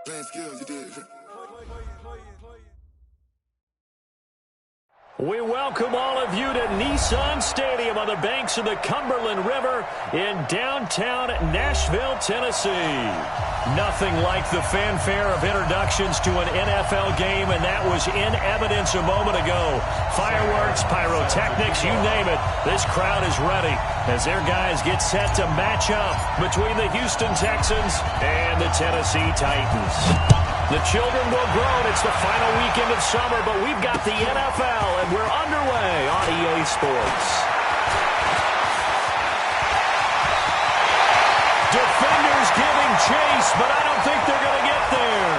Playing skills, you did. We welcome all of you to Nissan Stadium on the banks of the Cumberland River in downtown Nashville, Tennessee. Nothing like the fanfare of introductions to an NFL game, and that was in evidence a moment ago. Fireworks, pyrotechnics, you name it. This crowd is ready as their guys get set to match up between the Houston Texans and the Tennessee Titans. The children will grow. It's the final weekend of summer, but we've got the NFL, and we're underway on EA Sports. Defenders giving chase, but I don't think they're going to get there.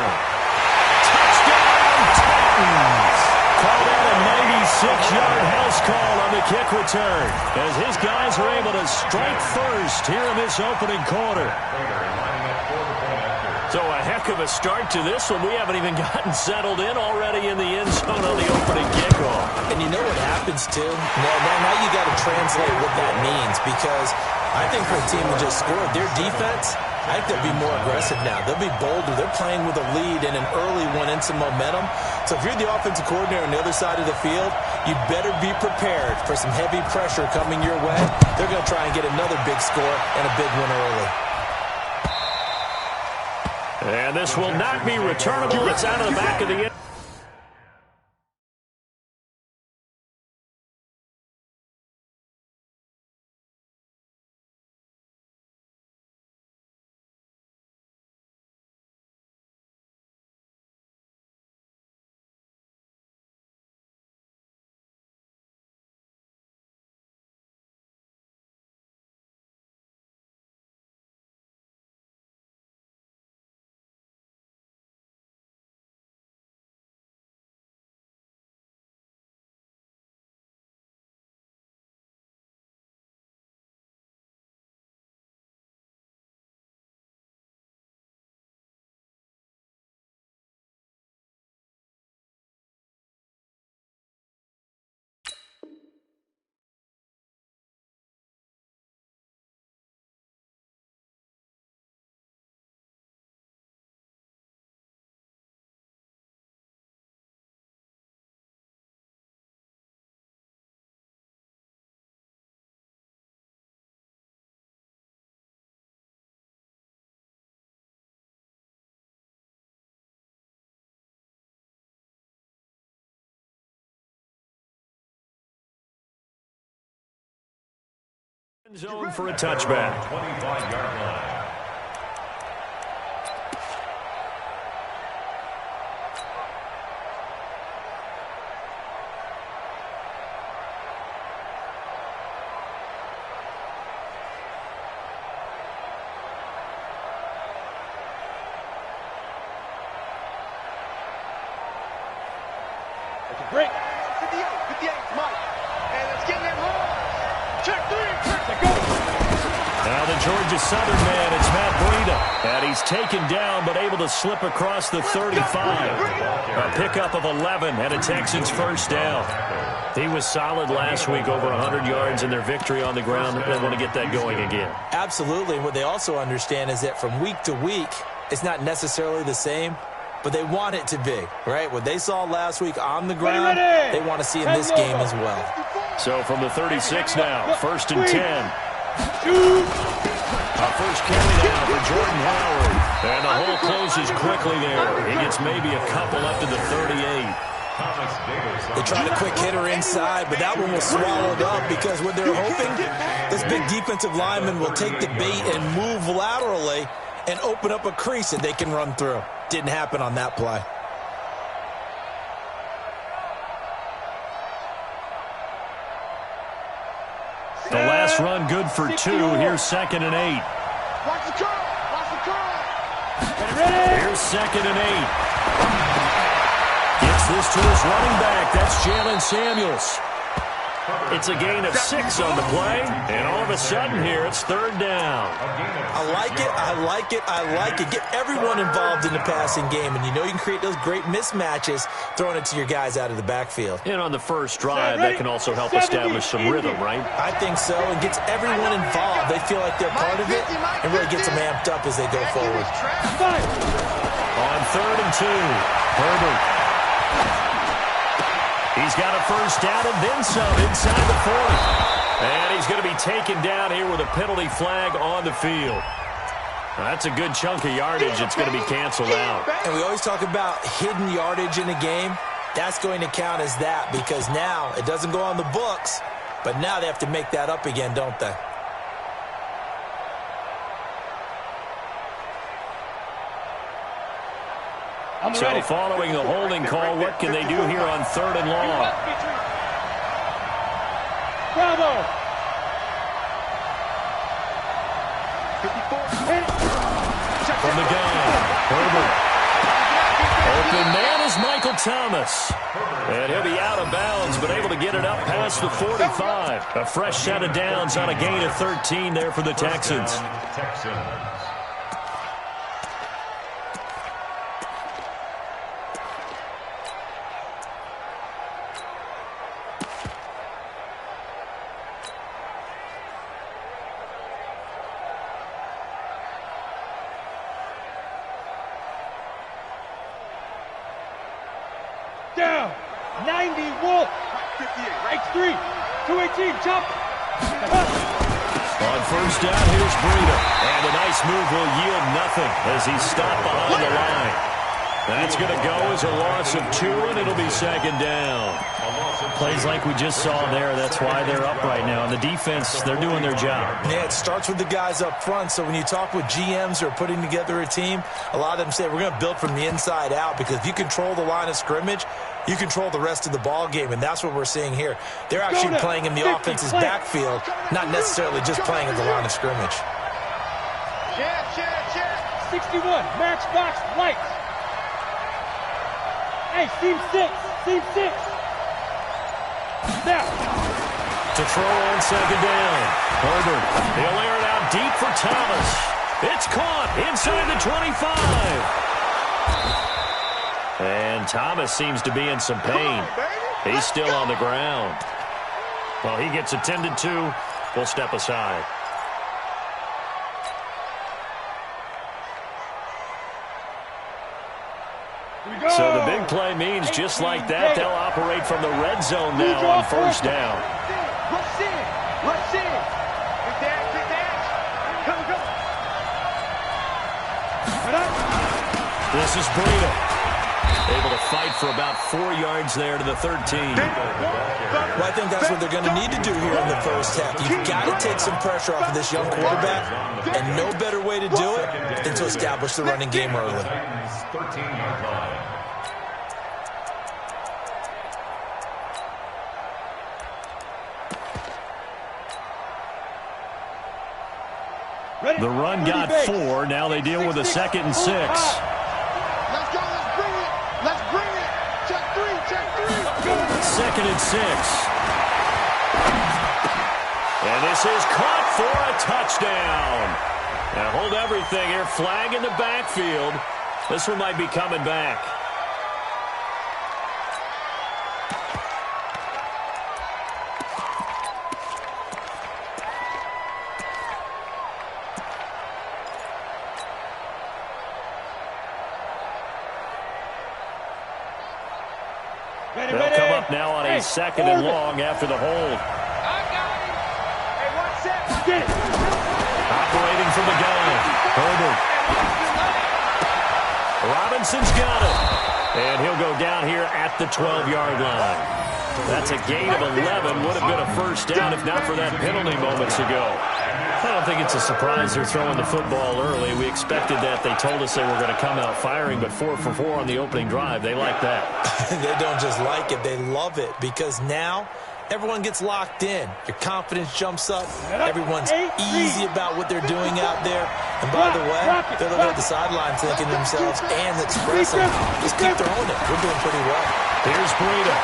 Touchdown, Titans. Called out a 96-yard house call on the kick return as his guys are able to strike first here in this opening quarter. So a heck of a start to this one. We haven't even gotten settled in already in the end zone on the opening kickoff. And you know what happens, too? Now you got to translate what that means, because I think for a team that just scored, their defense, I think they'll be more aggressive now. They'll be bolder. They're playing with a lead and an early one and some momentum. So if you're the offensive coordinator on the other side of the field, you better be prepared for some heavy pressure coming your way. They're going to try and get another big score and a big one early. And this will not be returnable. It's out of the back of the end. Zone for a touchback. 25-yard line. It's a break. 58, Mike. And it's getting it wrong. Check three. Now the Georgia Southern man, it's Matt Breida. And he's taken down but able to slip across the 35. A pickup of 11 and a Texans first down. He was solid last week, over 100 yards in their victory on the ground. They want to get that going again. Absolutely. What they also understand is that from week to week, it's not necessarily the same, but they want it to be, right? What they saw last week on the ground, they want to see in this game as well. So from the 36 now, 1st and 10. A first carry down for Jordan Howard. And the hole closes quickly there. He gets maybe a couple up to the 38. They tried a quick hitter inside, but that one was swallowed up because what they're hoping, this big defensive lineman will take the bait and move laterally and open up a crease that they can run through. Didn't happen on that play. The last run good for 2. Here's 2nd and 8. Watch the curl. Watch the curl. Here's 2nd and 8. Gets this to his running back. That's Jalen Samuels. It's a gain of 6 on the play. And all of a sudden here, it's 3rd down. I like it. I like it. I like it. Get everyone involved in the passing game. And you know you can create those great mismatches throwing it to your guys out of the backfield. And on the first drive, that can also help establish some rhythm, right? I think so. And gets everyone involved. They feel like they're part of it and really gets them amped up as they go forward. On 2. Herbert. He's got a first down and then some inside the 40. And he's going to be taken down here with a penalty flag on the field. That's a good chunk of yardage. It's going to be canceled out. And we always talk about hidden yardage in a game. That's going to count as that because now it doesn't go on the books, but now they have to make that up again, don't they? So following the holding call, what can they do here on 3rd and long? Bravo! From the gun, Herbert. Open man is Michael Thomas. And he'll be out of bounds, but able to get it up past the 45. A fresh set of downs on a gain of 13 there for the Texans. Down. 90 Wolf. 58. X3. 218. Chop. On first down, here's Breida. And a nice move will yield nothing as he's stopped behind the line. That's going to go as a loss of 2, and it'll be 2nd down. Plays like we just saw there. That's why they're up right now. And the defense, they're doing their job. Yeah, it starts with the guys up front. So when you talk with GMs who are putting together a team, a lot of them say we're going to build from the inside out because if you control the line of scrimmage, you control the rest of the ball game, and that's what we're seeing here. They're actually playing in the offense's backfield, not necessarily just playing at the line of scrimmage. 61. Matchbox lights. Hey, seam 6. Seam 6. Now. To throw on 2nd down. Herbert. He'll air it out deep for Thomas. It's caught inside the 25. And Thomas seems to be in some pain. He's still on the ground. Well, he gets attended to. We'll step aside. So the big play means just like that, they'll operate from the red zone now on first down. Rush in. Rush in. Big dash. Big dash. Come, come. This is Breida. Able to fight for about 4 yards there to the 13. Well, I think that's what they're going to need to do here in the first half. You've got to take some pressure off of this young quarterback, and no better way to do it than to establish the running game early. The run got 4. Now they deal with a 2nd and 6. Let's go. Let's bring it. Let's bring it. Check 3. Check 3. 2nd and 6. And this is caught for a touchdown. Now hold everything here. Flag in the backfield. This one might be coming back. They'll come up now on a 2nd and long after the hold. I got him. Hey, 1 set. Get it. Operating from the gun. Herbert. Robinson's got it. And he'll go down here at the 12-yard line. That's a gain of 11. Would have been a first down if not for that penalty moments ago. I don't think it's a surprise they're throwing the football early. We expected that. They told us they were going to come out firing, but 4 for 4 on the opening drive. They like that. They don't just like it. They love it because now everyone gets locked in. Your confidence jumps up. Everyone's easy about what they're doing out there. And by the way, they're looking at the sideline thinking to themselves and expressing, just keep throwing it. We're doing pretty well. Here's Breida.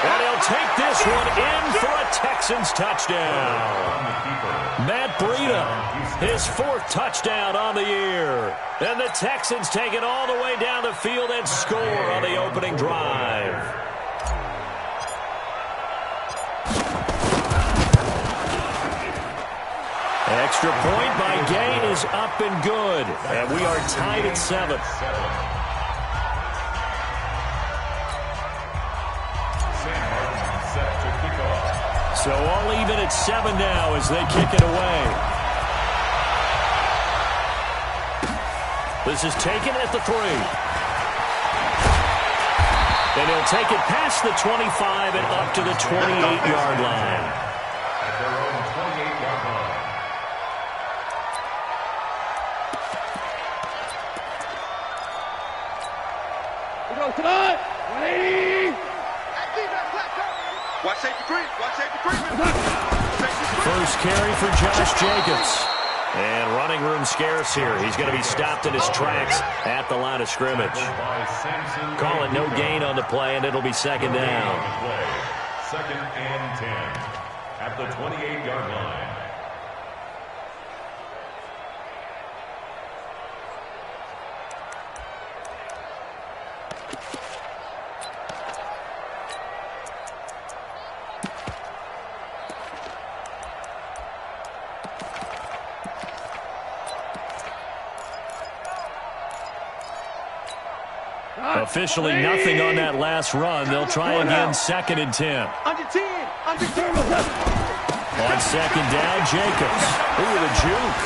And he'll take this one in for a Texans touchdown. Matt Breida, his 4th touchdown on the year. And the Texans take it all the way down the field and score on the opening drive. Extra point by Gay is up and good. And we are tied at 7. So all even at 7 now as they kick it away. This is taken at the 3. And he'll take it past the 25 and up to the 28-yard line. At their own 28-yard line. We go tonight. 180. Watch safety creep. Watch safety creep. First carry for Josh Jacobs. And running room scarce here. He's going to be stopped in his tracks at the line of scrimmage. Call it no gain on the play, and it'll be second down. Second and 10 at the 28-yard line. Officially nothing on that last run. They'll try again, second and 10. Under 10. Under 10. On second down, Jacobs. Ooh, the juke.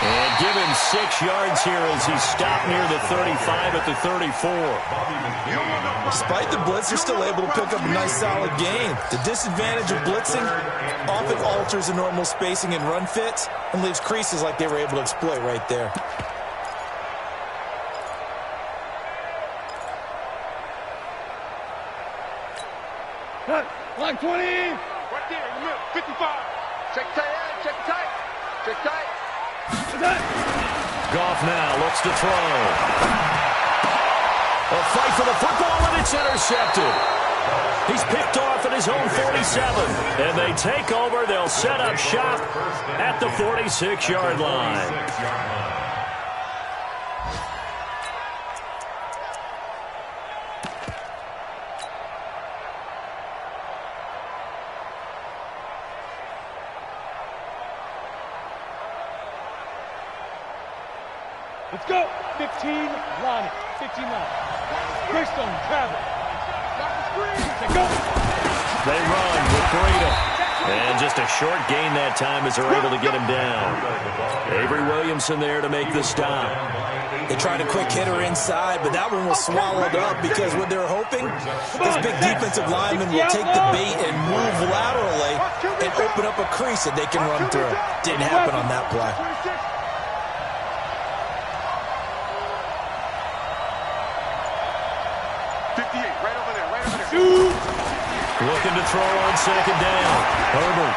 And give him 6 yards here as he's stopped near the 35 at the 34. Despite the blitz, they're still able to pick up a nice solid gain. The disadvantage of blitzing often alters the normal spacing and run fits and leaves creases like they were able to exploit right there. Line 20. Right there in the middle. 55. Check tight. Check tight. Check tight. Goff now looks to throw. A fight for the football, and it's intercepted. He's picked off at his own 47. And they take over. They'll set up shop at the 46-yard line. Let's go. 15, line. 15 line. Greystone, travel. Let's go. They run with Breida. And just a short gain that time as they're able to get him down. Avery Williamson there to make the stop. They tried a quick hitter inside, but that one was swallowed up because what they're hoping, this big defensive lineman will take the bait and move laterally and open up a crease that they can run through. Didn't happen on that play. 58, right over there, right over there. Looking to throw on second down. Herbert.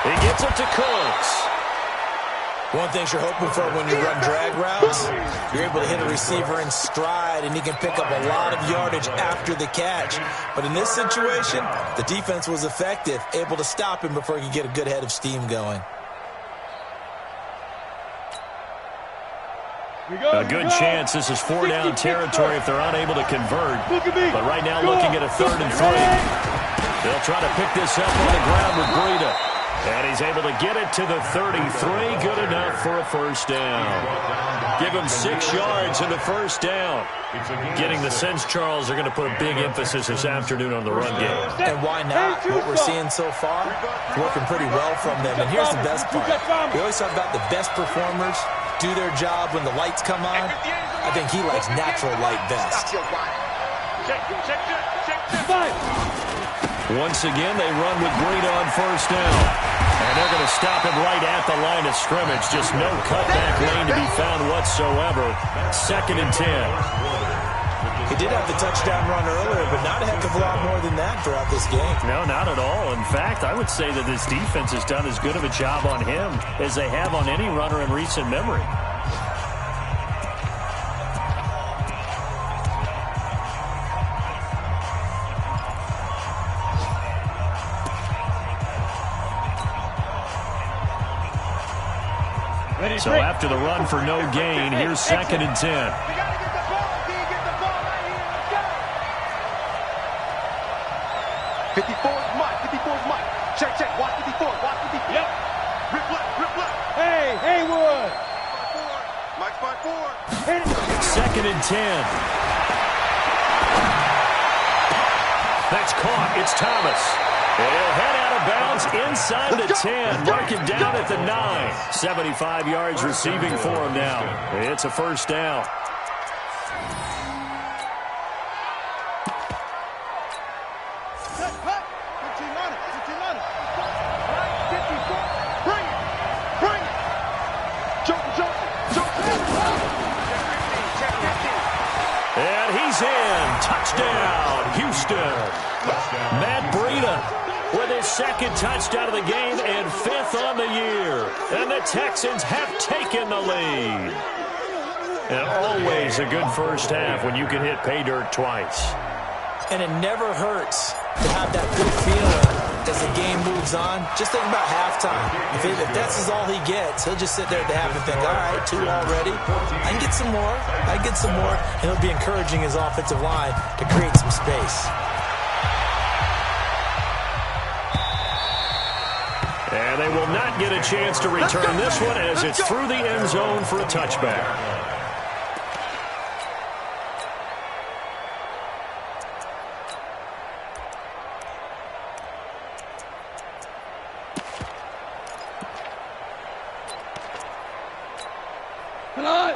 He gets it to Cooks. One thing you're hoping for when you run drag routes, you're able to hit a receiver in stride, and he can pick up a lot of yardage after the catch. But in this situation, the defense was effective, able to stop him before he could get a good head of steam going. A good chance this is 4-down territory if they're unable to convert. But right now looking at a 3rd and 3. They'll try to pick this up on the ground with Breida. And he's able to get it to the 33. Good enough for a first down. Give him 6 yards in the first down. Getting the sense, Charles, they're going to put a big emphasis this afternoon on the run game. And why not? What we're seeing so far, working pretty well from them. And here's the best part. We always talk about the best performers do their job when the lights come on. I think he likes natural light best. Once again, they run with Breida on first down. And they're going to stop him right at the line of scrimmage. Just no cutback lane to be found whatsoever. 2nd and 10. He did have the touchdown run earlier, but not a heck of a lot more than that throughout this game. No, not at all. In fact, I would say that this defense has done as good of a job on him as they have on any runner in recent memory. So after the run for no gain, here's 2nd and 10. 54's Mike. 54's Mike. Check, check. Watch 54. Watch 54. Yep. Rip left. Rip left. Hey, Haywood. Mike's by 4. 2nd and 10. That's caught. It's Thomas. And he'll head out of of bounds inside the 10. Mark it down at the 9. 75 yards receiving for him now. It's a first down. And he's in. Touchdown, Houston. Matt Breida with his second touchdown of the game and 5th on the year. And the Texans have taken the lead. And always a good first half when you can hit pay dirt twice. And it never hurts to have that good feeling as the game moves on. Just think about halftime. If that's all he gets, he'll just sit there at the half and think, all right, 2 already. I can get some more. I can get some more. And he'll be encouraging his offensive line to create some space. And they will not get a chance to return this one as it's through the end zone for a touchback.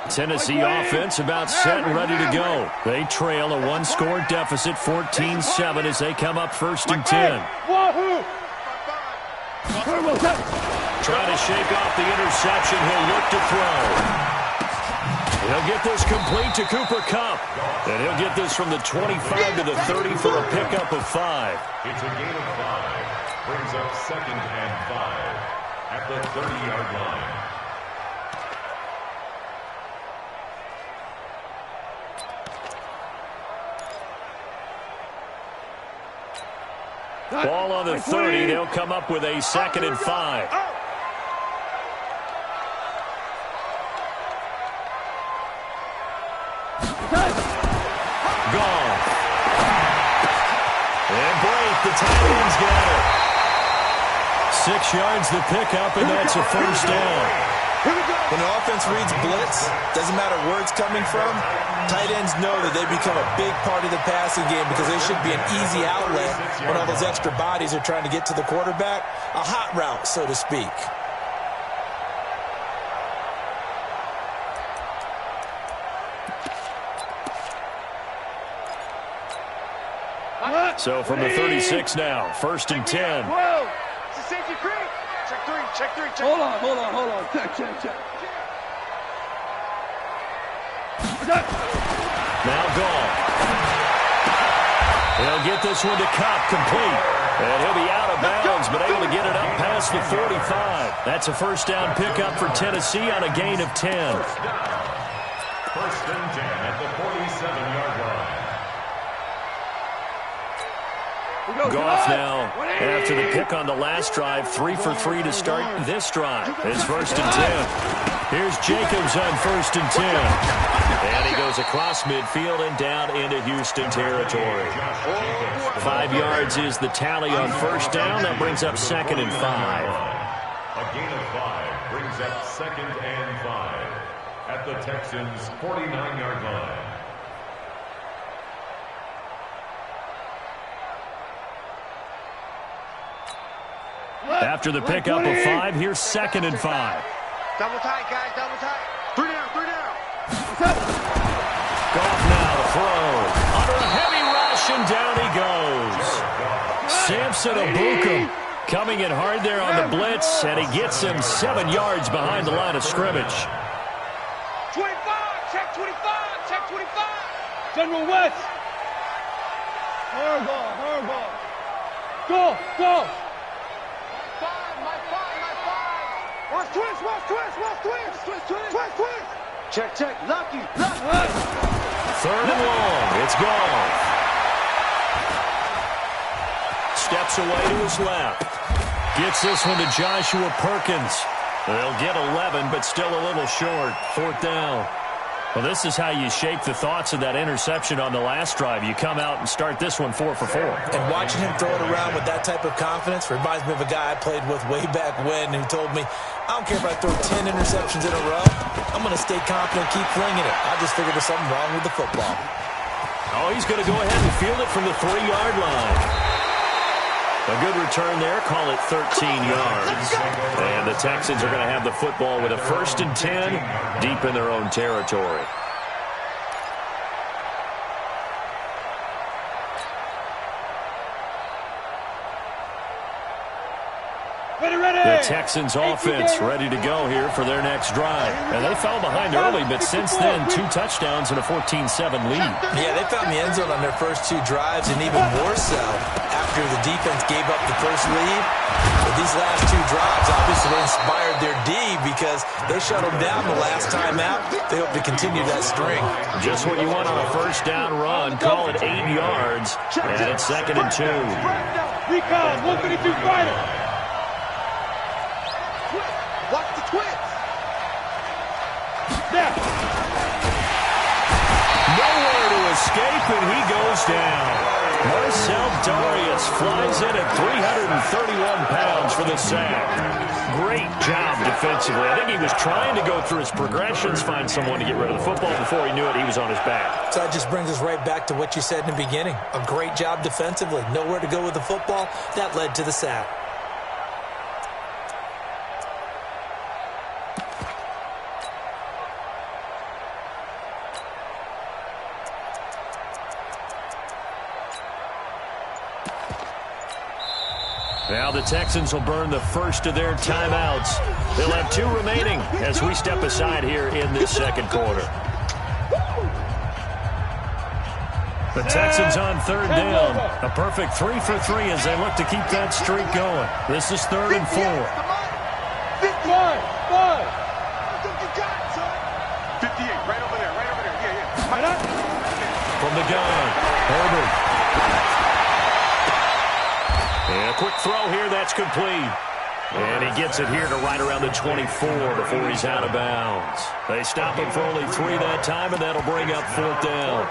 Tennessee offense about set and ready to go. They trail a 1-score deficit, 14-7, as they come up 1st and 10. Trying to shake off the interception. He'll look to throw. He'll get this complete to Cooper Kupp. And he'll get this from the 25 to the 30 for a pickup of 5. It's a gain of 5. Brings up 2nd and 5 at the 30-yard line. Ball on the 30. They'll come up with a 2nd and 5. Gone. And Blake, the tight end's got it. 6 yards the pickup, and that's a first down. When the offense reads blitz, doesn't matter where it's coming from, tight ends know that they become a big part of the passing game because they should be an easy outlet when all those extra bodies are trying to get to the quarterback. A hot route, so to speak. So from the 36 now, 1st and 10. Whoa! It's a safety creek. Check 3, check 3, check. Hold on. Check. Now gone. He'll get this one to Kupp, complete. And he'll be out of bounds, but able to get it up past the 45. That's a first down pickup for Tennessee on a gain of 10. 1st and 10 at the 47-yard line. Goff now, after the pick on the last drive, 3 for 3 to start this drive. It's 1st and 10. Here's Jacobs on 1st and 10. And he goes across midfield and down into Houston territory. 5 yards is the tally on first down. That brings up 2nd and 5. A gain of 5 brings up 2nd and 5 at the Texans' 49-yard line. After the pickup of 5, here's 2nd and 5. Double tight, guys, double tight. 3 down. Goff now to throw. Under a heavy rush, and down he goes. Samson Ebukam coming in hard there on the blitz, and he gets him 7 yards behind the line of scrimmage. 25, check 25, check 25. General West. Hard ball. Go. My five. Watch twist. Check. Lucky. 3rd and long. It's gone. Steps away to his left. Gets this one to Joshua Perkins. They'll get 11, but still a little short. 4th down. Well, this is how you shape the thoughts of that interception on the last drive. You come out and start this one 4 for 4. And watching him throw it around with that type of confidence reminds me of a guy I played with way back when who told me, I don't care if I throw 10 interceptions in a row. I'm going to stay confident, keep flinging it. I just figured there's something wrong with the football. Oh, he's going to go ahead and field it from the 3-yard line. A good return there. Call it 13 yards. And the Texans are going to have the football with a 1st and 10 deep in their own territory. The Texans offense ready to go here for their next drive. And they fell behind early, but since then, 2 touchdowns and a 14-7 lead. Yeah, they found the end zone on their first 2 drives, and even more so after the defense gave up the first lead. But these last 2 drives, obviously, they inspired their D because they shut them down the last time out. They hope to continue that string. Just what you want on a first down run. Call it 8 yards, and it's 2nd and 2. Recon, 152 fighter. Watch the twist. Snap. Nowhere to escape, and he goes down. Marcel Darius flies in at 331 pounds for the sack. Great job defensively. I think he was trying to go through his progressions, find someone to get rid of the football. Before he knew it, he was on his back. So that just brings us right back to what you said in the beginning. A great job defensively. Nowhere to go with the football. That led to the sack. Now the Texans will burn the first of their timeouts. They'll have 2 remaining as we step aside here in this second quarter. The Texans on 3rd down. A perfect 3 for 3 as they look to keep that streak going. This is 3rd and 4. 58, right over there, Yeah. From the gun, Herbert. And a quick throw here, that's complete. And he gets it here to right around the 24 before he's out of bounds. They stop him for only 3 that time, and that'll bring up 4th down.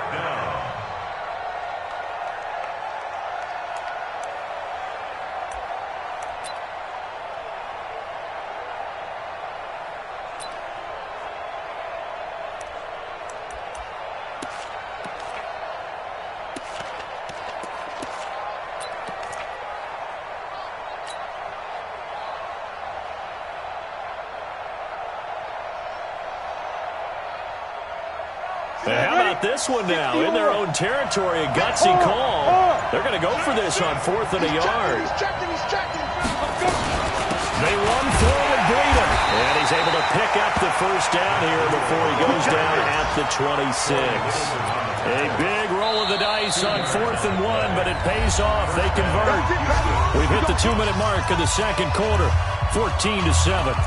This one now in their own territory, a gutsy call. They're going to go for this on 4th and a yard. They run forward, Breeden, and he's able to pick up the first down here before he goes down at the 26. A big roll of the dice on 4th and 1, but it pays off. They convert. We've hit the 2-minute mark of the second quarter, 14-7.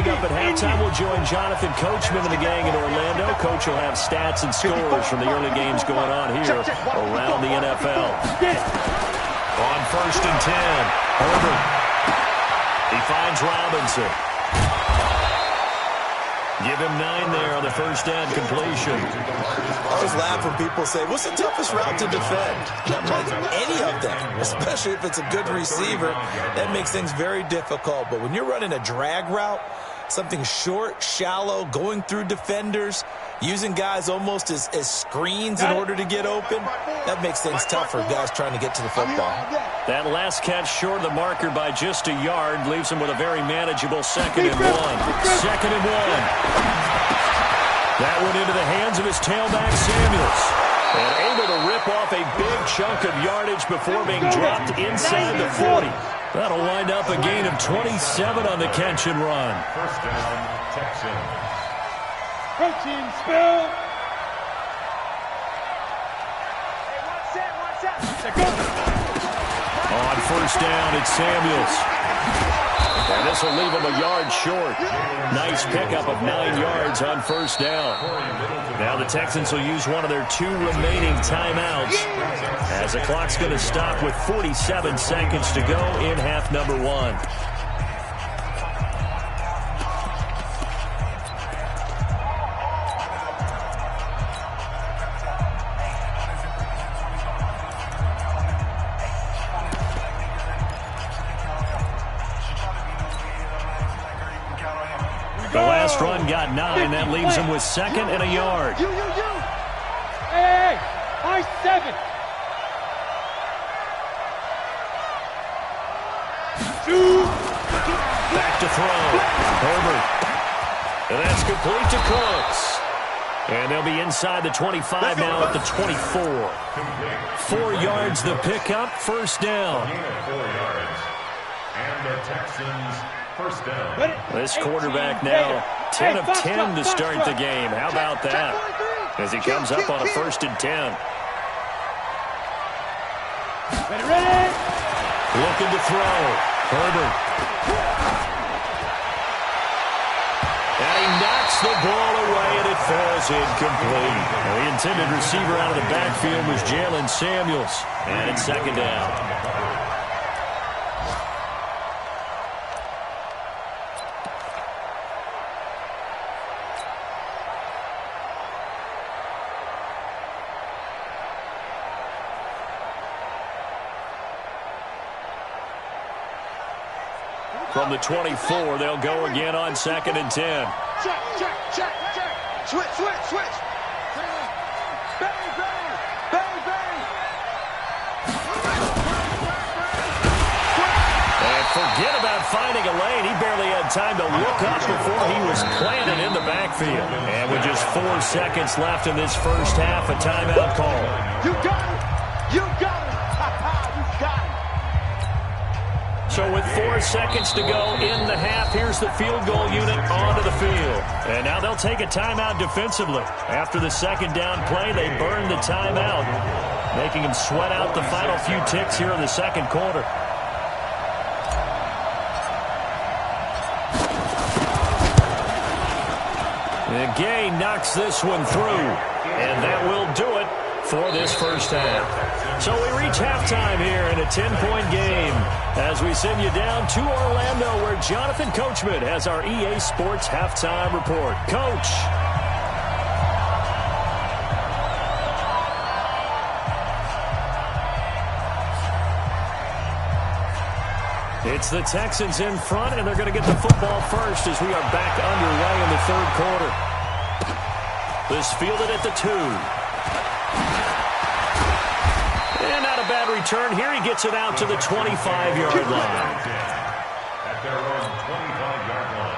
Up at halftime, we'll join Jonathan Coachman and the gang in Orlando. Coach will have stats and scores from the early games going on here around the NFL. On 1st and 10, Herbert. He finds Robinson. Give him 9 there on the first down completion. I always laugh when people say, what's the toughest route to defend? Any of them, especially if it's a good receiver. That makes things very difficult. But when you're running a drag route, something short, shallow, going through defenders, using guys almost as screens in order to get open, that makes things tough for guys trying to get to the football. That last catch short of the marker by just a yard leaves him with a very manageable 2nd and 1. 2nd and 1. That went into the hands of his tailback, Samuels. And able to rip off a big chunk of yardage before being dropped inside the 40. That'll wind up a gain of 27 on the catch and run. First down, Texans. Protein spill. On 1st down, it's Samuels. And this will leave him a yard short. Nice pickup of 9 yards on 1st down. Now the Texans will use one of their 2 remaining timeouts as the clock's going to stop with 47 seconds to go in half number 1. last run got 9. That leaves him with 2nd and a yard. Hey, high 7. Back to throw. Herbert. And that's complete to Cooks. And they'll be inside the 25 now at the 24. 4 yards the pickup, first down. Gain of 4 yards. And the Texans first down. This quarterback now 10 of 10 to start the game. How about that? As he comes up on a 1st and 10. Ready? Looking to throw. Herbert. And he knocks the ball away, and it falls incomplete. The intended receiver out of the backfield was Jalen Samuels. And it's 2nd down. From the 24, they'll go again on 2nd and 10. Check. Switch. Bang. And forget about finding a lane. He barely had time to look up before he was planted in the backfield. And with just 4 seconds left in this first half, a timeout call. You got it. You got it. So with 4 seconds to go in the half, here's the field goal unit onto the field. And now they'll take a timeout defensively. After the 2nd down play, they burn the timeout, making them sweat out the final few ticks here in the 2nd quarter. And Gay knocks this one through. And that will do it for this first half. So we reach halftime here in a 10-point game as we send you down to Orlando where Jonathan Coachman has our EA Sports Halftime Report. Coach. It's the Texans in front, and they're going to get the football first as we are back underway in the 3rd quarter. This fielded at the 2. And not a bad return. Here he gets it out to the 25-yard line. At their own 25-yard line.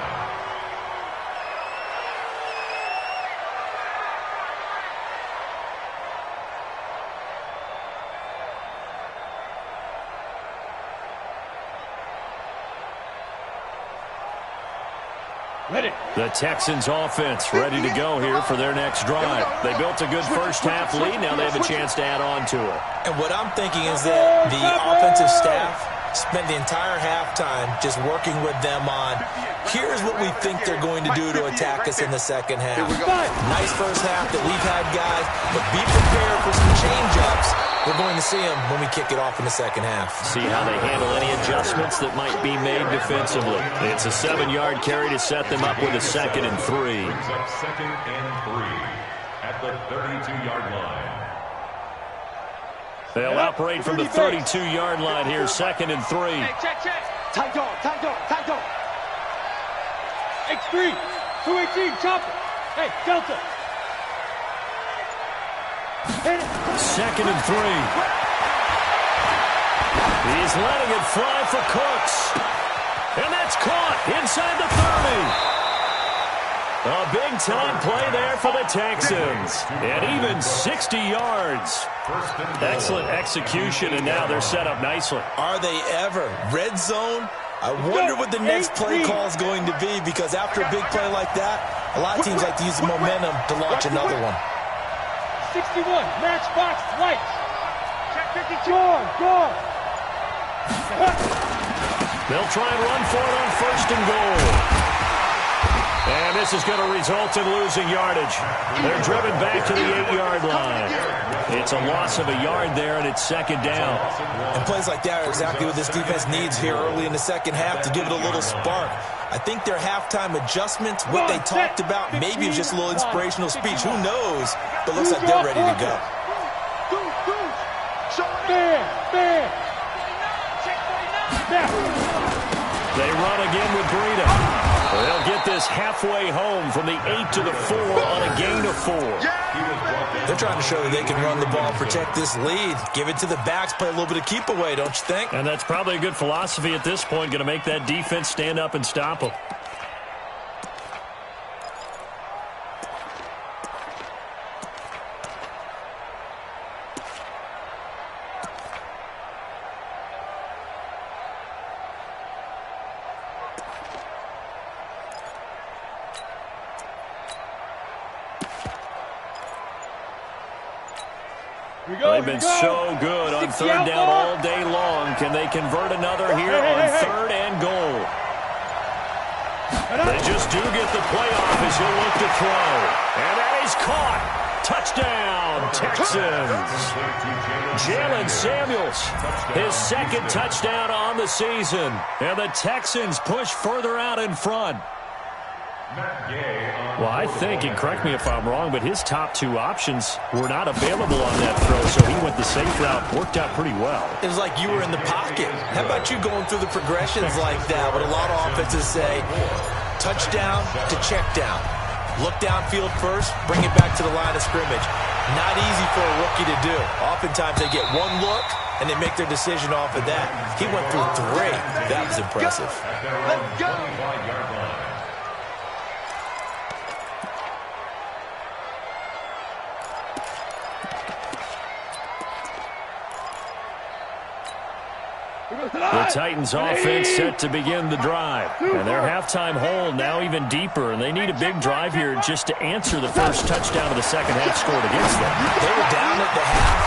Ready. The Texans offense ready to go here for their next drive. They built a good first half lead. Now they have a chance to add on to it. And what I'm thinking is that the offensive staff spent the entire halftime just working with them on, here's what we think they're going to do to attack us in the 2nd half. Nice first half that we've had, guys, but be prepared for some change-ups. We're going to see them when we kick it off in the 2nd half. See how they handle any adjustments that might be made defensively. It's a 7-yard carry to set them up with a 2nd and 3. Brings up 2nd and 3 at the 32-yard line. They'll operate from the 32-yard line here, 2nd and 3. Hey, check. Tight dog. X3, 218, chopper. Hey, Delta. 2nd and 3. He's letting it fly for Cooks. And that's caught inside the 30. A big-time play there for the Texans. And even 60 yards. Excellent execution, and now they're set up nicely. Are they ever? Red zone? I wonder what the next play call is going to be, because after a big play like that, a lot of teams like to use the momentum to launch another one. 61, matchbox lights. Check 52. Go. They'll try and run for it on 1st and goal. And this is going to result in losing yardage. They're driven back to the 8-yard line. It's a loss of a yard there, and it's 2nd down. And plays like that are exactly what this defense needs here early in the 2nd half to give it a little spark. I think their halftime adjustment, what they talked about, maybe it's just a little inspirational speech. Who knows? But looks like they're ready to go. Bam. They run again with Breida. They'll get this halfway home from the 8 to the 4 on a gain of 4. They're trying to show that they can run the ball, protect this lead. Give it to the backs, play a little bit of keep away, don't you think? And that's probably a good philosophy at this point, going to make that defense stand up and stop them. They've been so good on third down all day long. Can they convert another here on third and goal? They just do get the playoff as he'll look to throw. And that is caught. Touchdown, Texans. Jalen Samuels, his second touchdown on the season. And the Texans push further out in front. Well, I think, and correct me if I'm wrong, but his top two options were not available on that throw, so he went the safe route. Worked out pretty well. It was like you were in the pocket. How about you going through the progressions like that? What a lot of offenses say, touchdown to check down. Look downfield first, bring it back to the line of scrimmage. Not easy for a rookie to do. Oftentimes they get one look, and they make their decision off of that. He went through 3. That was impressive. Let's go. The Titans offense set to begin the drive. And their halftime hole now even deeper. And they need a big drive here just to answer the first touchdown of the second half scored against them. They were down at the half.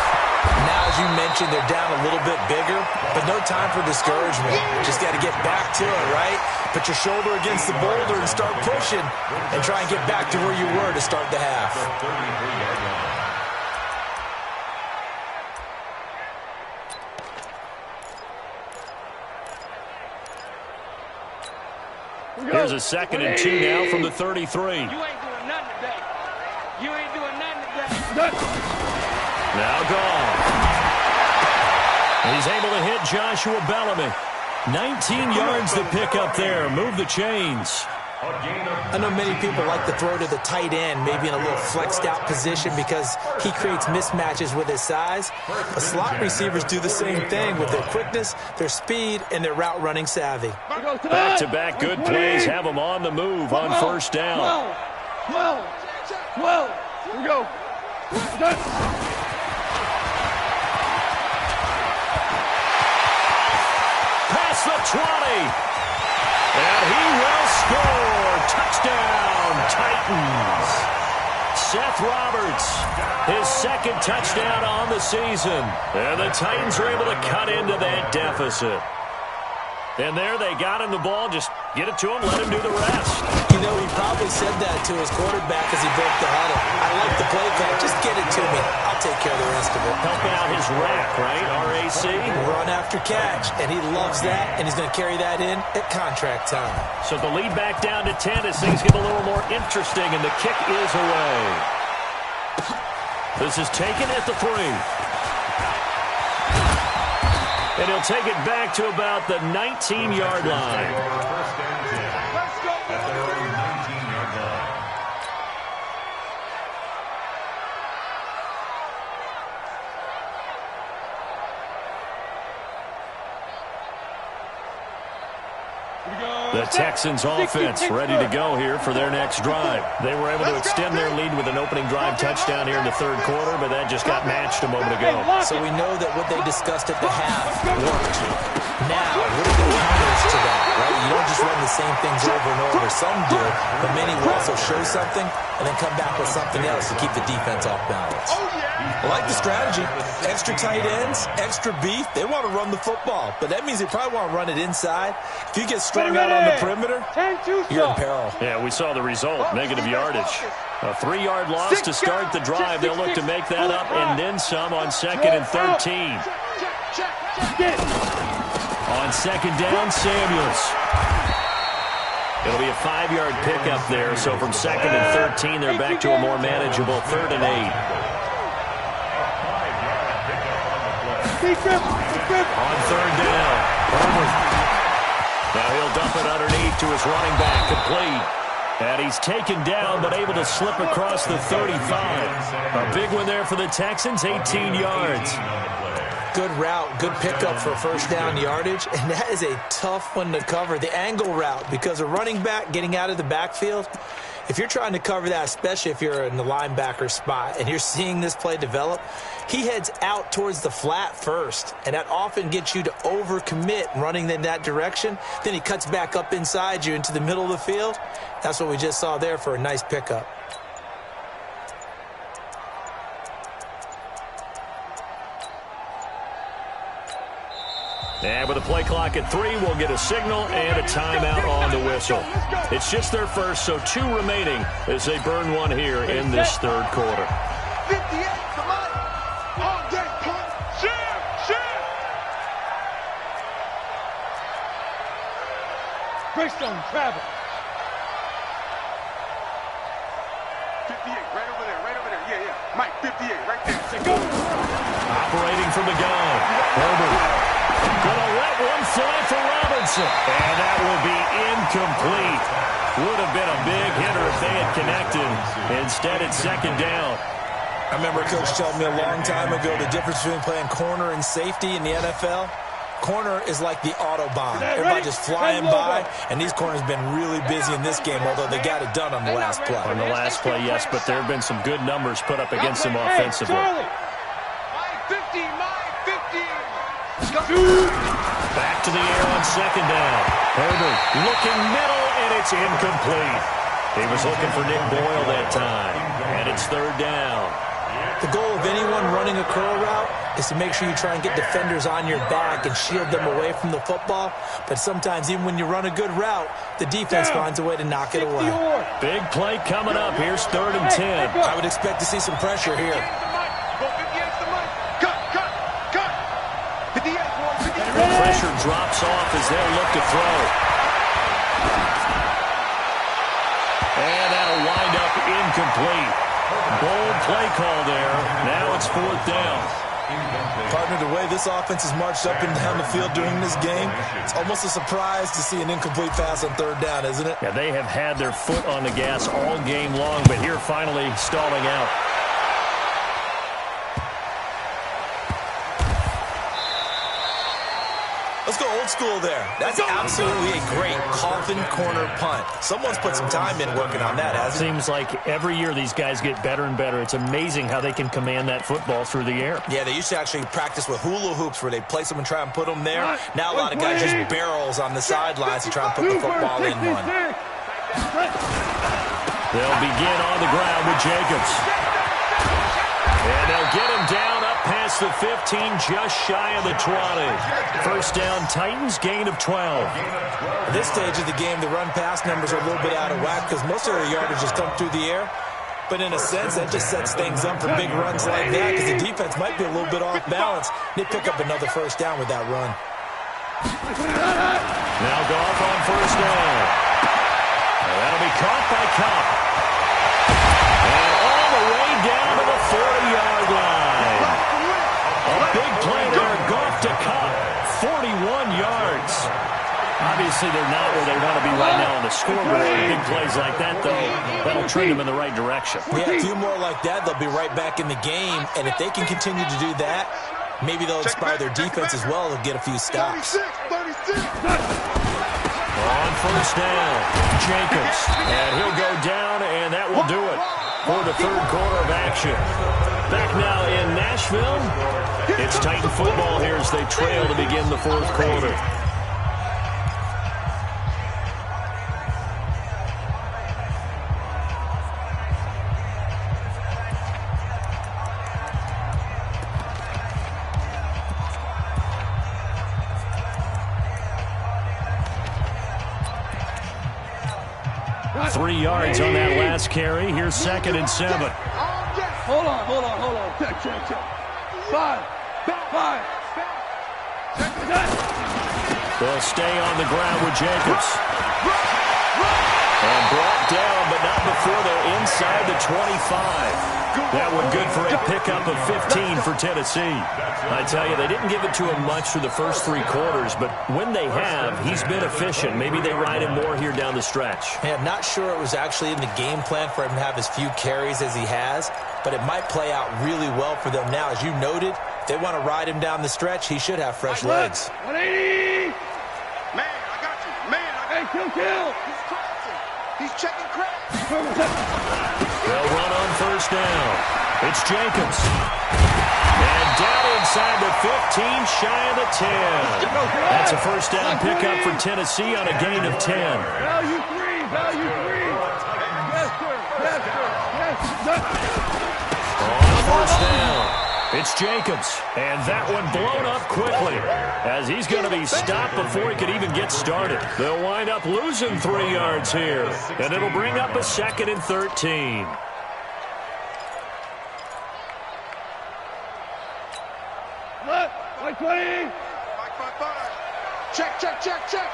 Now, as you mentioned, they're down a little bit bigger. But no time for discouragement. Just got to get back to it, right? Put your shoulder against the boulder and start pushing. And try and get back to where you were to start the half. Here's a 2nd and 2 now from the 33. You ain't doing nothing today. You ain't doing nothing today. Now gone. He's able to hit Joshua Bellamy. 19 yards to pick up there. Move the chains. I know many people like to throw to the tight end, maybe in a little flexed out position because he creates mismatches with his size. But slot receivers do the same thing with their quickness, their speed, and their route running savvy. Back-to-back good plays have them on the move on first down. 12. Here we go. Done. Past the 20. And he will score. Touchdown, Titans. Seth Roberts, his second touchdown on the season. And the Titans are able to cut into that deficit. And there they got him the ball. Just get it to him, let him do the rest. You know, he probably said that to his quarterback as he broke the huddle. I like the play call. Just get it to me. I'll take care of the rest of it. Helping out his rack, right? RAC. Run after catch. And he loves that, and he's going to carry that in at contract time. So the lead back down to 10 as things get a little more interesting, and the kick is away. This is taken at the 3. And he'll take it back to about the 19-yard line. Let's go. At their own 19-yard line. The Texans offense ready to go here for their next drive. They were able to extend their lead with an opening drive touchdown here in the third quarter, but that just got matched a moment ago. So we know that what they discussed at the half worked. Now, what are the counters to that, right? You don't just run the same things over and over. Some do, but many will also show something and then come back with something else to keep the defense off balance. I like the strategy. Extra tight ends, extra beef. They want to run the football, but that means they probably want to run it inside. If you get strung out on the perimeter, you're in peril. Yeah, we saw the result, negative yardage. A 3-yard loss to start the drive. They'll look to make that up and then some on 2nd and 13. On 2nd down, Samuels. It'll be a 5-yard pickup there, so from 2nd and 13, they're back to a more manageable 3rd and 8. On 3rd down, Herbert. Now he'll dump it underneath to his running back, complete. And he's taken down, but able to slip across the 35. A big one there for the Texans, 18 yards. Good route, good pickup for first down yardage, and that is a tough one to cover, the angle route, because a running back getting out of the backfield, if you're trying to cover that, especially if you're in the linebacker spot and you're seeing this play develop, he heads out towards the flat first, and that often gets you to overcommit running in that direction. Then he cuts back up inside you into the middle of the field. That's what we just saw there for a nice pickup. And with a play clock at 3, we'll get a signal and a timeout on the whistle. It's just their first, so 2 remaining as they burn one here in this third quarter. 58, come on. All day, punt. Shit. Greystone, travel. 58, right over there. Yeah. Mike, 58, right there. Go. Operating from the gun. Herbert. Gonna let one fly for Robinson. And that will be incomplete. Would have been a big hitter if they had connected. Instead, it's second down. I remember Coach telling me a long time ago the difference between playing corner and safety in the NFL. Corner is like the Autobahn. Everybody just flying by, and these corners have been really busy in this game, although they got it done on the last play. On the last play, yes, but there have been some good numbers put up against them offensively. Mike 50. Back to the air on second down. Herbert looking middle, and it's incomplete. He was looking for Nick Boyle that time, and it's third down. The goal of anyone running a curl route is to make sure you try and get defenders on your back and shield them away from the football. But sometimes, even when you run a good route, the defense finds a way to knock it away. Big play coming up. Here's 3rd and 10. I would expect to see some pressure here. Pressure drops off as they'll look to throw. And that'll wind up incomplete. Bold play call there. Now it's 4th down. Partner, the way this offense has marched up and down the field during this game, it's almost a surprise to see an incomplete pass on 3rd down, isn't it? Yeah, they have had their foot on the gas all game long, but here finally stalling out. Let's go old school there. That's absolutely a great coffin corner punt. Someone's put some time in working on that, hasn't it? Seems like every year these guys get better and better. It's amazing how they can command that football through the air. Yeah, they used to actually practice with hula hoops where they place them and try and put them there. Now a lot of guys use barrels on the sidelines to try and put the football in one. They'll begin on the ground with Jacobs. And they'll get him down up past the 15, just shy of the 20. First down, Titans, gain of 12. At this stage of the game, the run-pass numbers are a little bit out of whack because most of their yardage just come through the air. But in a sense, that just sets things up for big runs like that because the defense might be a little bit off balance. They pick up another first down with that run. Now Goff on first down. That'll be caught by Cup. And all the way down to the 40-yard line. A big play there, Goff to Cup, 41 yards. Obviously, they're not where they want to be right now on the scoreboard. Big plays like that, though, that'll trend them in the right direction. Yeah, a few more like that, they'll be right back in the game. And if they can continue to do that, maybe they'll inspire their defense as well to get a few stops. 36. On first down, Jacobs. And he'll go down, and that will do it for the third quarter of action. Back now in Nashville, it's Titan football here as they trail to begin the fourth quarter. Three yards on that last carry. Here's 2nd and 7. Hold on. Check. 5. They'll stay on the ground with Jacobs. And brought down, but not stop before they're inside the 25. That one good for a pickup of 15 for Tennessee. I tell you, they didn't give it to him much through the first 3 quarters, but when they have, he's been efficient. Maybe they ride him more here down the stretch. Yeah, I'm not sure it was actually in the game plan for him to have as few carries as he has, but it might play out really well for them now. As you noted, if they want to ride him down the stretch, he should have fresh legs. 180! Man, I got you. Man, I got you. Kill. He's crossing. He's checking crack. They'll run on first down. It's Jacobs. And down inside the 15, shy of the 10. That's a first down pickup for Tennessee on a gain of 10. Value 3. Value 3. Yes, sir. Yes, sir. Yes, sir. On first down. It's Jacobs, and that one blown up quickly as he's going to be stopped before he could even get started. They'll wind up losing 3 yards here, and it'll bring up a 2nd and 13. What? 120. 5. Check, check, check, check.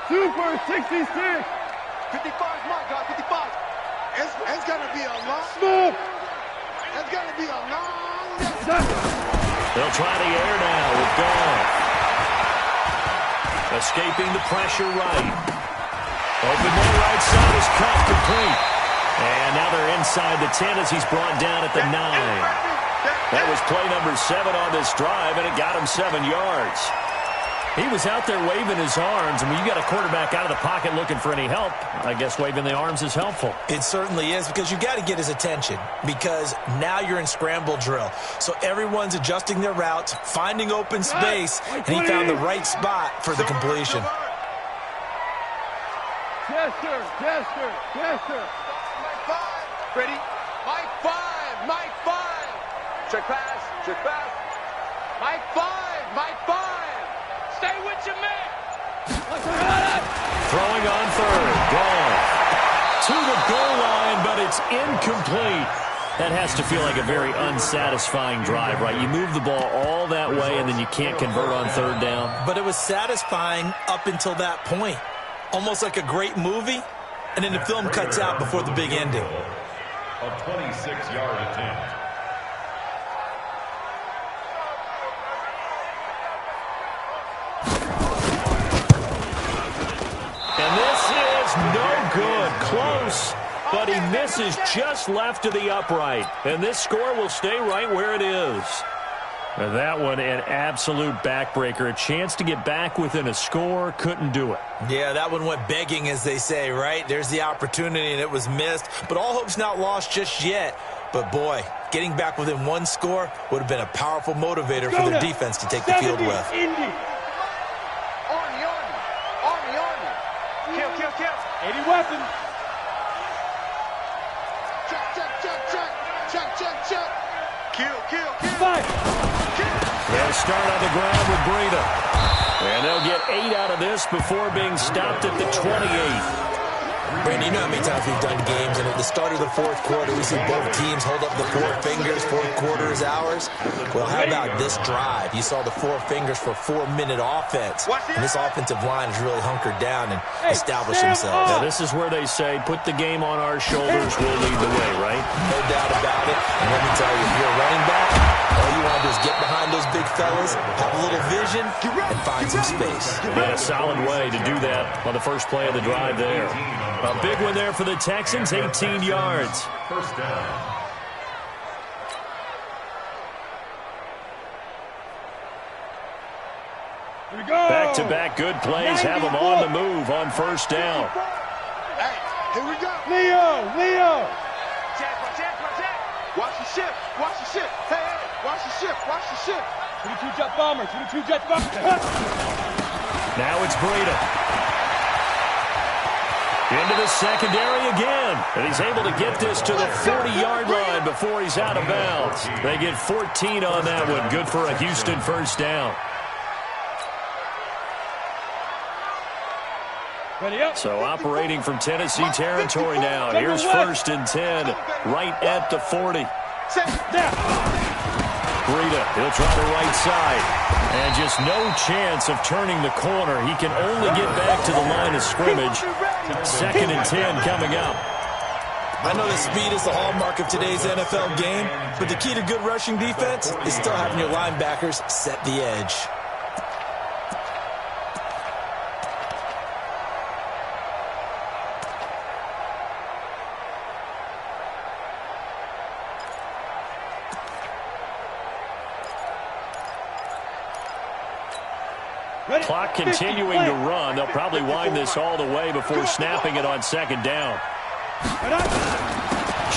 Super 66. 55 is my guy, 55. It's going to be a long... Smooth. It's going to be a long... They'll try the air now with Goff. Escaping the pressure right. Open there, right side is cut, complete. And now they're inside the 10 as he's brought down at the 9. That was play number 7 on this drive, and it got him 7 yards. He was out there waving his arms, and when you got a quarterback out of the pocket looking for any help, I guess waving the arms is helpful. It certainly is, because you got to get his attention, because now you're in scramble drill. So everyone's adjusting their routes, finding open space, and he found the right spot for the completion. Yes, sir. Yes, sir. Yes, sir. Mike 5. Ready? Mike 5. Mike 5. Check pass. Check pass. Mike 5. Mike 5. Stay with your man. Throwing on third. Goff to the goal line, but it's incomplete. That has to feel like a very unsatisfying drive, right? You move the ball all that way, and then you can't convert on third down. But it was satisfying up until that point. Almost like a great movie, and then the film cuts out before the big ending. A 26-yard attempt. And this is no good. Close, but he misses just left of the upright. And this score will stay right where it is. And that one, an absolute backbreaker. A chance to get back within a score, couldn't do it. Yeah, that one went begging, as they say, right? There's the opportunity, and it was missed. But all hope's not lost just yet. But, boy, getting back within one score would have been a powerful motivator for their defense to take the field with. Kill, kill, kill. 80 weapons. Check, check, check, check. Check, check, check. Kill, kill, kill. 5. They'll start on the ground with Breida. And they'll get 8 out of this before being stopped at the 28. Brandon, you know how many times we've done games, and at the start of the fourth quarter, we see both teams hold up the 4 fingers, fourth quarter is ours. Well, how about this drive? You saw the 4 fingers for 4-minute offense, and this offensive line has really hunkered down and established themselves. Now, this is where they say, put the game on our shoulders, we'll lead the way, right? No doubt about it. And let me tell you, if you're a running back, all you want to do is get behind those big fellas, have a little vision, and find some space. Yeah, a solid way to do that on the first play of the drive there. A big one there for the Texans, 18 yards. First down. Here we go. Back-to-back good plays have them on the move on first down. Hey, here we go. Leo. Check, check, check. Watch the ship. Watch the ship. Hey, hey, watch the ship. Watch the ship. 22 jet bombers. 22 jet bombers. Now it's Breida. Into the secondary again. And he's able to get this to the 40-yard line before he's out of bounds. They get 14 on that one. Good for a Houston first down. Ready up. So operating from Tennessee territory now. Here's first and 10 right at the 40. Breida, he'll try the right side. And just no chance of turning the corner. He can only get back to the line of scrimmage. 2nd and 10 coming up. I know that speed is the hallmark of today's NFL game, but the key to good rushing defense is still having your linebackers set the edge. Clock continuing to run. They'll probably wind this all the way before snapping it on 2nd down.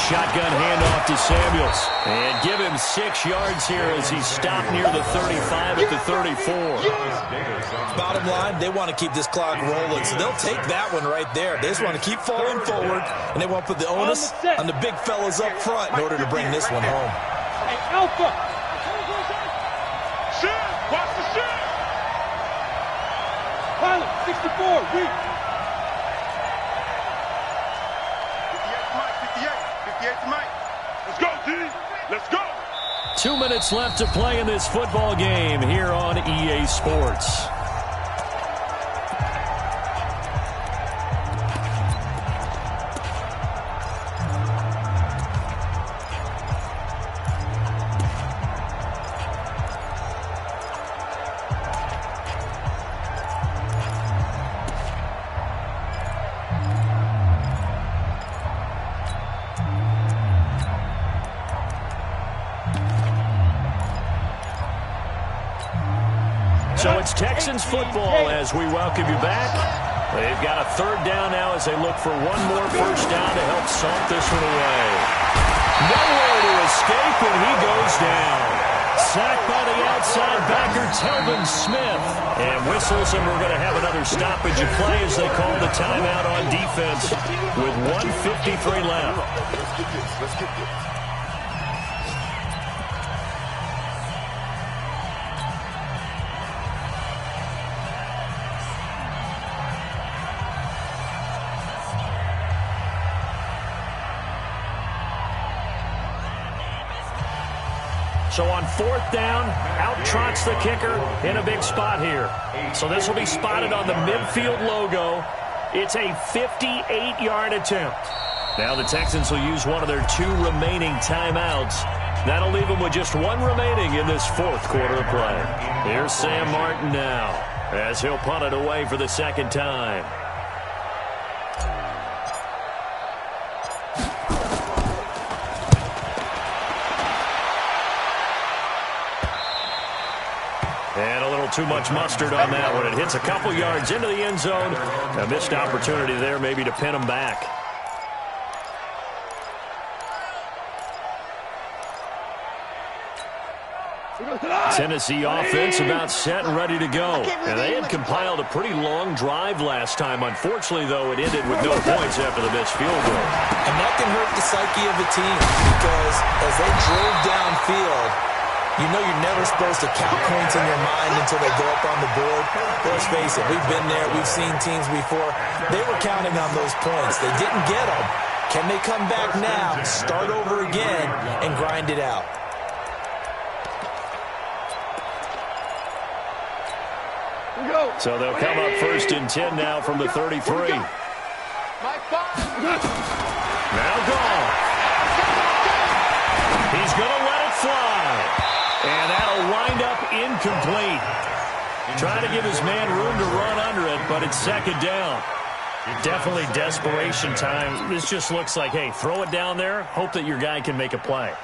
Shotgun handoff to Samuels. And give him 6 yards here as he's stopped near the 35 at the 34. Bottom line, they want to keep this clock rolling, so they'll take that one right there. They just want to keep falling forward, and they want to put the onus on the big fellas up front in order to bring this one home. Hey, Alpha! Shift! Watch the shift! Pilot, 64, weak. 58 to Mike. Let's go, D. Let's go. 2 minutes left to play in this football game here on EA Sports. So it's Texans football as we welcome you back. They've got a 3rd down now as they look for one more 1st down to help salt this one away. Nowhere to escape, and he goes down. Sacked by the outside backer, Telvin Smith. And whistles, and we're going to have another stoppage of play as they call the timeout on defense with 1:53 left. Let's get this. So on 4th down, out trots the kicker in a big spot here. So this will be spotted on the midfield logo. It's a 58-yard attempt. Now the Texans will use one of their 2 remaining timeouts. That'll leave them with just 1 remaining in this 4th quarter of play. Here's Sam Martin now as he'll punt it away for the 2nd time. And a little too much mustard on that one. It hits a couple yards into the end zone. A missed opportunity there maybe to pin them back. Tennessee offense about set and ready to go. And they had compiled a pretty long drive last time. Unfortunately, though, it ended with no points after the missed field goal. And that can hurt the psyche of the team because as they drove downfield, you know you're never supposed to count points in your mind until they go up on the board. Let's face it, we've been there. We've seen teams before. They were counting on those points. They didn't get them. Can they come back now, start over again, and grind it out? So they'll come up 1st and 10 now from the 33. Now gone. He's going to let it fly. And that'll wind up incomplete. Trying to give his man room to run under it, but it's 2nd down. Definitely desperation time. This just looks like, hey, throw it down there, hope that your guy can make a play.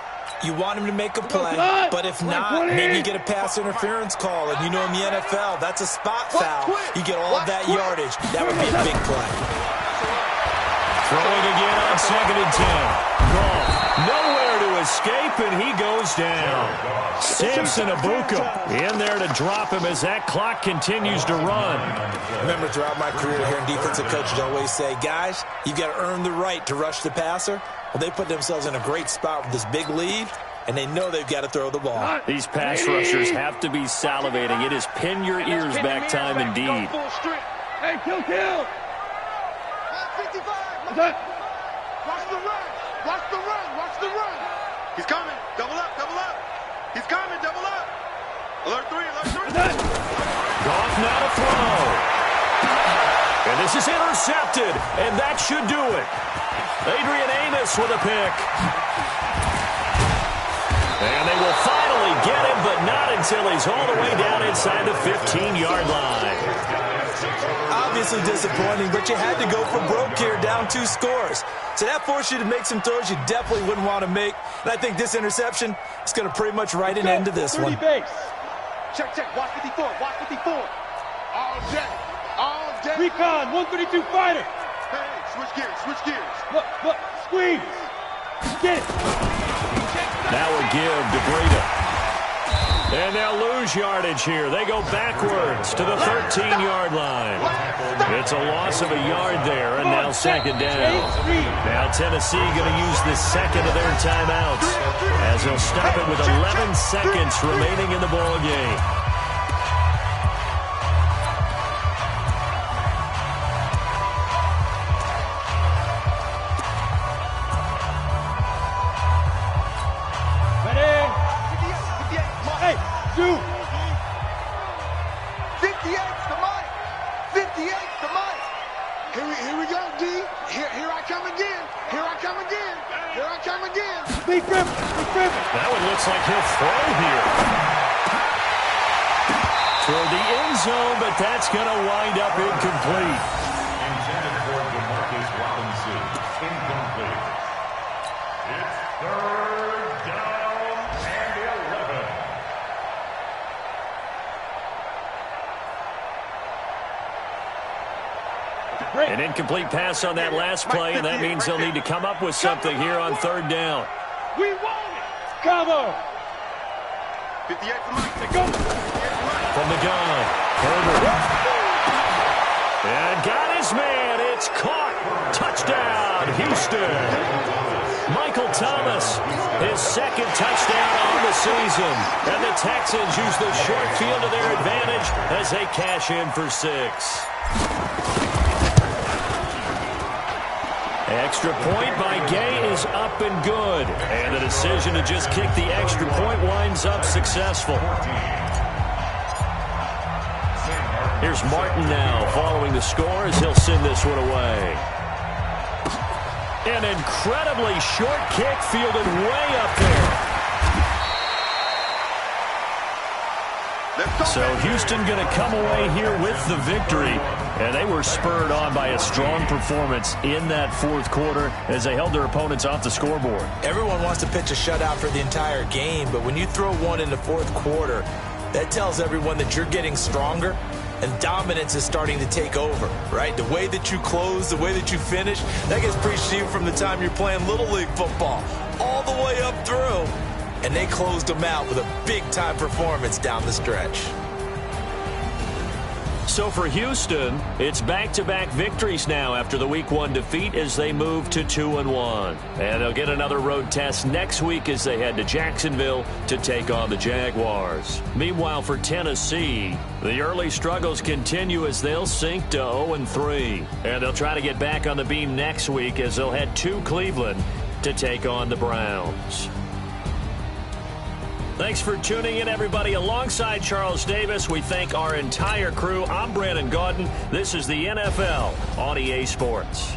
You want him to make a play, but if not, maybe you get a pass interference call. And you know in the NFL, that's a spot foul. You get all of that yardage. That would be a big play. Throwing again on 2nd and 10. Gone. Nowhere to escape, and he goes down. Samson Abuka in there to drop him as that clock continues to run. Remember, throughout my career here in defensive coaches always say, guys, you've got to earn the right to rush the passer. Well, they put themselves in a great spot with this big lead, and they know they've got to throw the ball. These pass rushers have to be salivating. It is pin your ears back time indeed. Hey, kill! 55. Watch the run. Watch the run. Watch the run. He's coming. Double up. Double up. He's coming. Double up. Alert 3. Alert 3. Goff now to throw. And This is intercepted, and that should do it. Adrian Amos with a pick. And they will finally get him, but not until he's all the way down inside the 15-yard line. Obviously disappointing, but you had to go for broke here, down 2 scores. So that forced you to make some throws you definitely wouldn't want to make. And I think this interception is going to pretty much write an end to this one. Base. Check, check. Watch 54. Watch 54. All day. All day. Recon, 132 fighter. Hey, switch gears. Switch gears. Look. Squeeze. Get it. Now a give to Breida. And they'll lose yardage here. They go backwards to the 13-yard line. It's a loss of a yard there, and now second down. Now Tennessee going to use the second of their timeouts as they'll stop it with 11 seconds remaining in the ball game. Shoot! 58's the mic. 58's the mic. Here we go, D. Here I come again. Here I come again. Here I come again. Big grip. That one looks like he'll throw here. Toward the end zone, but that's going to wind up incomplete. Intended for DeMarcus Robinson. Incomplete. It's third down and 11. An incomplete pass on that last play, and that means they'll need to come up with something here on third down. We want it. Cover. 58 for Mike. From the gun, Herbert. And got his man. It's caught. Touchdown, Houston. Michael Thomas, his second touchdown on the season. And the Texans use the short field to their advantage as they cash in for 6. Extra point by Gay is up and good. And the decision to just kick the extra point winds up successful. Here's Martin now following the score as he'll send this one away. An incredibly short kick fielded way up there. So Houston going to come away here with the victory. And they were spurred on by a strong performance in that fourth quarter as they held their opponents off the scoreboard. Everyone wants to pitch a shutout for the entire game, but when you throw one in the fourth quarter, that tells everyone that you're getting stronger and dominance is starting to take over, right? The way that you close, the way that you finish, that gets preached to you from the time you're playing Little League football all the way up through. And they closed them out with a big-time performance down the stretch. So for Houston, it's back-to-back victories now after the Week 1 defeat as they move to 2-1. And they'll get another road test next week as they head to Jacksonville to take on the Jaguars. Meanwhile, for Tennessee, the early struggles continue as they'll sink to 0-3. And they'll try to get back on the beam next week as they'll head to Cleveland to take on the Browns. Thanks for tuning in, everybody. Alongside Charles Davis, we thank our entire crew. I'm Brandon Gaudin. This is the NFL on EA Sports.